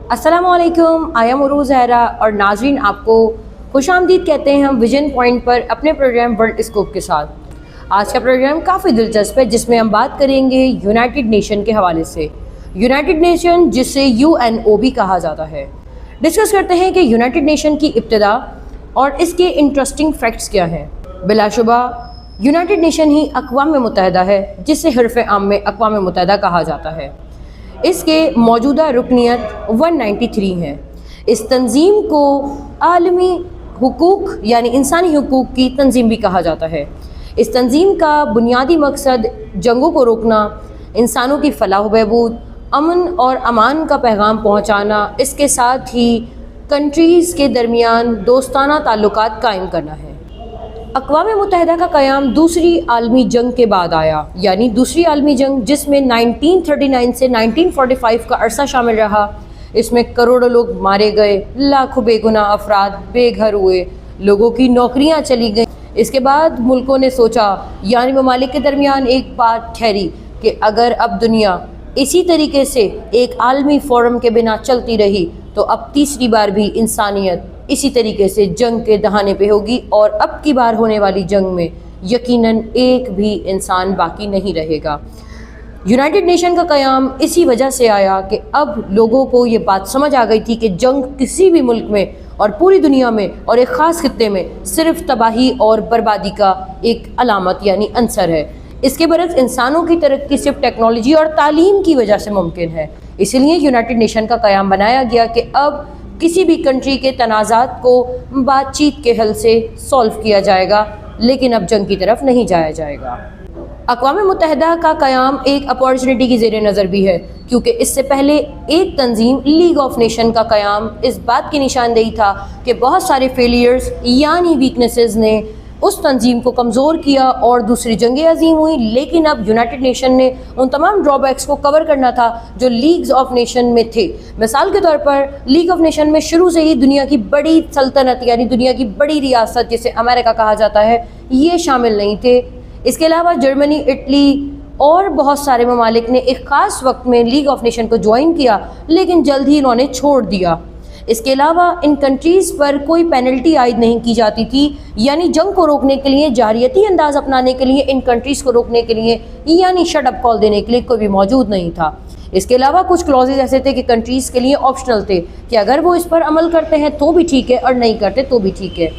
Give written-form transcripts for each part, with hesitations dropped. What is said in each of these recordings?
अस्सलाम वालेकुम, I am उरूज ज़हरा और नाजरीन आपको खुशामदीद कहते हैं हम विजन पॉइंट पर अपने प्रोग्राम वर्ल्ड स्कोप के साथ। आज का प्रोग्राम काफ़ी दिलचस्प है जिसमें हम बात करेंगे यूनाइटेड नेशन के हवाले से। यूनाइटेड नेशन जिसे UNO भी कहा जाता है। डिस्कस करते हैं कि यूनाइटेड नेशन की इब्तिदा और इसके इंटरेस्टिंग फैक्ट्स क्या हैं। बिलाशुबा यूनाइटेड नेशन ही अक़वाम मुत्तहिदा है जिसे हर्फ़ आम में अक़वाम मुत्तहिदा कहा जाता है। इसके मौजूदा रुकनियत 193 हैं। इस तंजीम को आलमी हुकूक यानी इंसानी हुकूक की तंजीम भी कहा जाता है। इस तंजीम का बुनियादी मकसद जंगों को रोकना, इंसानों की फलाह बहबूद, अमन और अमान का पैगाम पहुँचाना, इसके साथ ही कंट्रीज़ के दरमियान दोस्ताना ताल्लुकात कायम करना है। अक़वाम मुत्तहिदा का क़याम दूसरी आलमी जंग के बाद आया, यानी दूसरी आलमी जंग जिसमें 1939 से 1945 का अरसा शामिल रहा। इसमें करोड़ों लोग मारे गए, लाखों बेगुनाह अफराद बेघर हुए, लोगों की नौकरियां चली गईं। इसके बाद मुल्कों ने सोचा, यानी ममालिक के दरमियान एक बात ठहरी कि अगर अब दुनिया इसी तरीके से एक आलमी फोरम के बिना चलती रही तो अब तीसरी बार भी इंसानियत इसी तरीके से जंग के दहाने पे होगी और अब की बार होने वाली जंग में यकीनन एक भी इंसान बाकी नहीं रहेगा। यूनाइटेड नेशन का क़याम इसी वजह से आया कि अब लोगों को ये बात समझ आ गई थी कि जंग किसी भी मुल्क में और पूरी दुनिया में और एक ख़ास खित्ते में सिर्फ तबाही और बर्बादी का एक अलामत यानी अंसर है। इसके बरक्स इंसानों की तरक्की सिर्फ टेक्नोलॉजी और तालीम की वजह से मुमकिन है। इसलिए यूनाइटेड नेशन का क़याम बनाया गया कि अब किसी भी कंट्री के तनाज़ात को बातचीत के हल से सॉल्व किया जाएगा, लेकिन अब जंग की तरफ नहीं जाया जाएगा। अक़वाम मुत्तहिदा का क़याम एक अपॉर्चुनिटी की ज़ेरे नज़र भी है, क्योंकि इससे पहले एक तंजीम लीग ऑफ नेशन का क़याम इस बात की निशानदेही था कि बहुत सारे फेलियर्स यानी वीकनेसेस ने उस तंजीम को कमज़ोर किया और दूसरी जंगें अजीम हुई। लेकिन अब यूनाइटेड नेशन ने उन तमाम ड्रॉबैक्स को कवर करना था जो लीग्स ऑफ नेशन में थे। मिसाल के तौर पर लीग ऑफ नेशन में शुरू से ही दुनिया की बड़ी सल्तनत यानी दुनिया की बड़ी रियासत जिसे अमेरिका कहा जाता है ये शामिल नहीं थे। इसके अलावा जर्मनी, इटली और बहुत सारे ममालिक ने एक ख़ास वक्त में लीग ऑफ नेशन को ज्वाइन किया, लेकिन जल्द ही इन्होंने छोड़ दिया। इसके अलावा इन कंट्रीज़ पर कोई पेनल्टी आयद नहीं की जाती थी, यानी जंग को रोकने के लिए, जारियती अंदाज अपनाने के लिए, इन कंट्रीज़ को रोकने के लिए यानी शट अप कॉल देने के लिए कोई भी मौजूद नहीं था। इसके अलावा कुछ क्लॉजेज ऐसे थे कि कंट्रीज़ के लिए ऑप्शनल थे कि अगर वो इस पर अमल करते हैं तो भी ठीक है और नहीं करते तो भी ठीक है।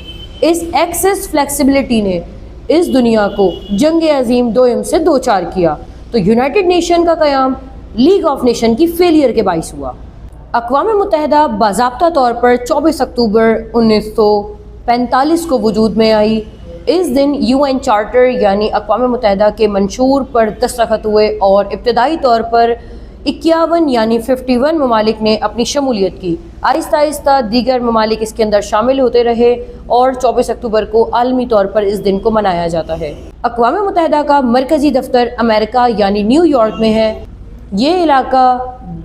इस एक्सेस फ्लेक्सिबिलिटी ने इस दुनिया को जंग अजीम दोयम से दो चार किया। तो यूनाइटेड नेशन का क़याम लीग ऑफ नेशन की फेलियर के बाइस हुआ। अक़वाम मुत्तहिदा बाज़ाब्ता तौर पर 24 अक्टूबर 1945 को वजूद में आई। इस दिन UN चार्टर यानी अक़वाम मुत्तहिदा के मंशूर पर दस्तखत हुए और इब्तदाई तौर पर 51 यानी 51 ममालिक ने अपनी शमूलियत की। आहिस्ता आहिस्ता दीगर ममालिक इसके अंदर शामिल होते रहे और 24 अक्टूबर को आलमी तौर पर इस दिन को मनाया जाता है। अक़वाम मुत्तहिदा का मरकज़ी दफ्तर अमेरिका यानी न्यूयॉर्क में है। ये इलाका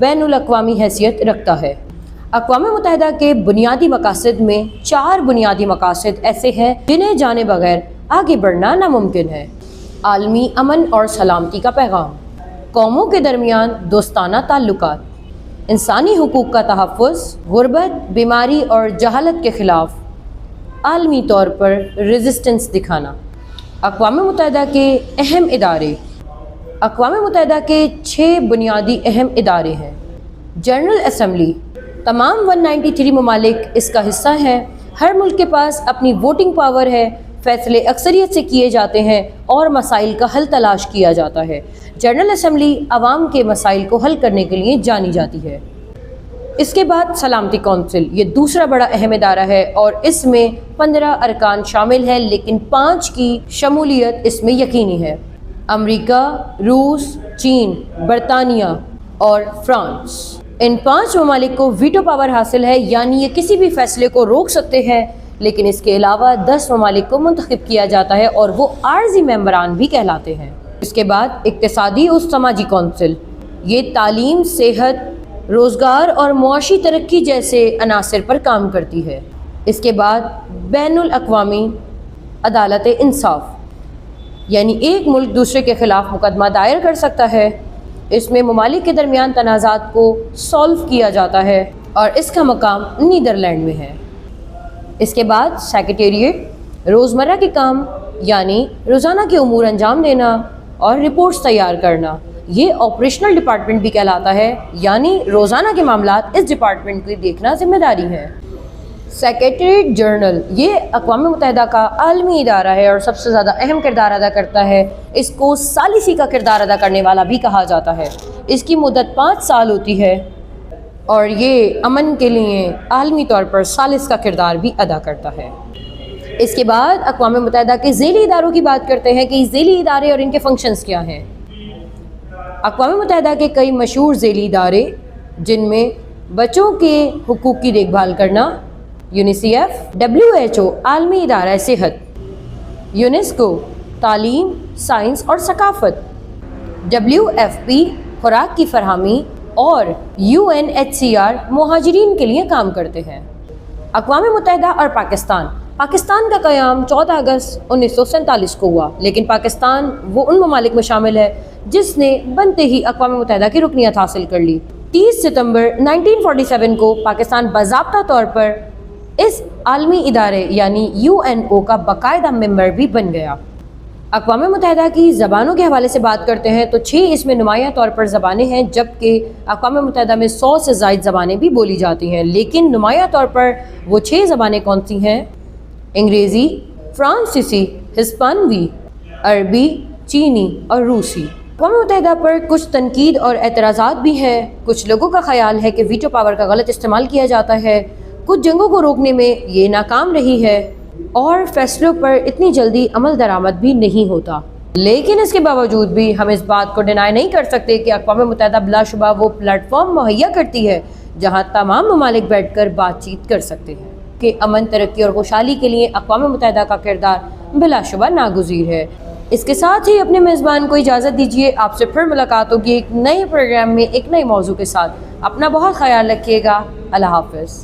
बैनुल अक़वामी हैसियत रखता है। अक़वाम मुत्तहिदा के बुनियादी मकासद में 4 बुनियादी मकासद ऐसे हैं जिन्हें जाने बगैर आगे बढ़ना नामुमकिन है। आलमी अमन और सलामती का पैगाम, कौमों के दरमियान दोस्ताना ताल्लुकात, इंसानी हुकूक का तहफ़्फ़ुज़, गुर्बत, बीमारी और जहालत के ख़िलाफ़ आलमी तौर पर रेजिस्टेंस दिखाना। अक़वाम मुत्तहिदा के अहम इदारे, अक़वाम मुत्तहिदा के 6 बुनियादी अहम इदारे हैं। जनरल असम्बली, तमाम 193 ममालिक इसका हिस्सा हैं। हर मुल्क के पास अपनी वोटिंग पावर है, फ़ैसले अक्सरियत से किए जाते हैं और मसाइल का हल तलाश किया जाता है। जनरल असम्बली आवाम के मसाइल को हल करने के लिए जानी जाती है। इसके बाद सलामती कौंसिल, ये दूसरा बड़ा अहम इदारा है और इसमें 15 अरकान शामिल हैं, लेकिन 5 की शमूलियत इसमें यकीनी है। अमेरिका, रूस, चीन, बरतानिया और फ्रांस, इन 5 ममालिक को वीटो पावर हासिल है, यानी ये किसी भी फैसले को रोक सकते हैं। लेकिन इसके अलावा 10 ममालिक को मुंतखब किया जाता है और वो आर्जी मेंबरान भी कहलाते हैं। इसके बाद इक्तिसादी और समाजी कौंसिल, ये तालीम, सेहत, रोज़गार और मुआशी तरक्की जैसे अनासर पर काम करती है। इसके बाद बैनुल अक़वामी अदालत इंसाफ, यानी एक मुल्क दूसरे के ख़िलाफ़ मुकदमा दायर कर सकता है। इसमें ममालिक के दरमियान तनाज़ात को सॉल्व किया जाता है। اور اس کا مقام نیدرلینڈ میں ہے۔ اس کے بعد سیکریٹریٹ روزمرہ کے کام یعنی روزانہ کے امور انجام دینا اور رپورٹس تیار کرنا، یہ آپریشنل ڈپارٹمنٹ بھی کہلاتا ہے، یعنی روزانہ کے معاملات اس ڈپارٹمنٹ کی دیکھنا ذمہ داری ہے۔ سیکریٹریٹ جنرل یہ اقوام متحدہ کا عالمی ادارہ ہے اور سب سے زیادہ اہم کردار ادا کرتا ہے۔ اس کو ثالثی کا کردار ادا کرنے والا بھی کہا جاتا ہے۔ اس کی مدت 5 سال ہوتی ہے اور یہ امن کے لیے عالمی طور پر ثالث کا کردار بھی ادا کرتا ہے۔ اس کے بعد اقوام متحدہ کے ذیلی اداروں کی بات کرتے ہیں کہ ذیلی ادارے اور ان کے فنکشنز کیا ہیں۔ اقوام متحدہ کے کئی مشہور ذیلی ادارے جن میں بچوں کے حقوق کی دیکھ بھال کرنا، یونیسیف، WHO عالمی ادارہ صحت، یونیسکو تعلیم، سائنس اور ثقافت، WFP خوراک کی فراہمی اور UNHCR مہاجرین کے لیے کام کرتے ہیں۔ اقوام متحدہ اور پاکستان کا قیام 14 اگست 1947 کو ہوا، لیکن پاکستان وہ ان ممالک میں شامل ہے جس نے بنتے ہی اقوام متحدہ کی رکنیت حاصل کر لی۔ 30 ستمبر 1947 کو پاکستان باضابطہ طور پر اس عالمی ادارے یعنی UNO کا باقاعدہ ممبر بھی بن گیا۔ اقوام متحدہ کی زبانوں کے حوالے سے بات کرتے ہیں تو 6 اس میں نمایاں طور پر زبانیں ہیں، جبکہ اقوام متحدہ میں 100 سے زائد زبانیں بھی بولی جاتی ہیں، لیکن نمایاں طور پر وہ 6 زبانیں کون سی ہیں؟ انگریزی، فرانسیسی، ہسپانوی، عربی، چینی اور روسی۔ اقوام متحدہ پر کچھ تنقید اور اعتراضات بھی ہیں۔ کچھ لوگوں کا خیال ہے کہ ویٹو پاور کا غلط استعمال کیا جاتا ہے، کچھ جنگوں کو روکنے میں یہ ناکام رہی ہے اور فیصلوں پر اتنی جلدی عمل درآمد بھی نہیں ہوتا۔ لیکن اس کے باوجود بھی ہم اس بات کو ڈینائی نہیں کر سکتے کہ اقوام متحدہ بلا شبہ وہ پلیٹ فارم مہیا کرتی ہے جہاں تمام ممالک بیٹھ کر بات چیت کر سکتے ہیں کہ امن، ترقی اور خوشحالی کے لیے اقوام متحدہ کا کردار بلا شبہ ناگزیر ہے۔ اس کے ساتھ ہی اپنے میزبان کو اجازت دیجیے، آپ سے پھر ملاقات ہوگی ایک نئے پروگرام میں ایک نئے موضوع کے ساتھ۔ اپنا بہت خیال رکھیے گا۔ اللہ حافظ۔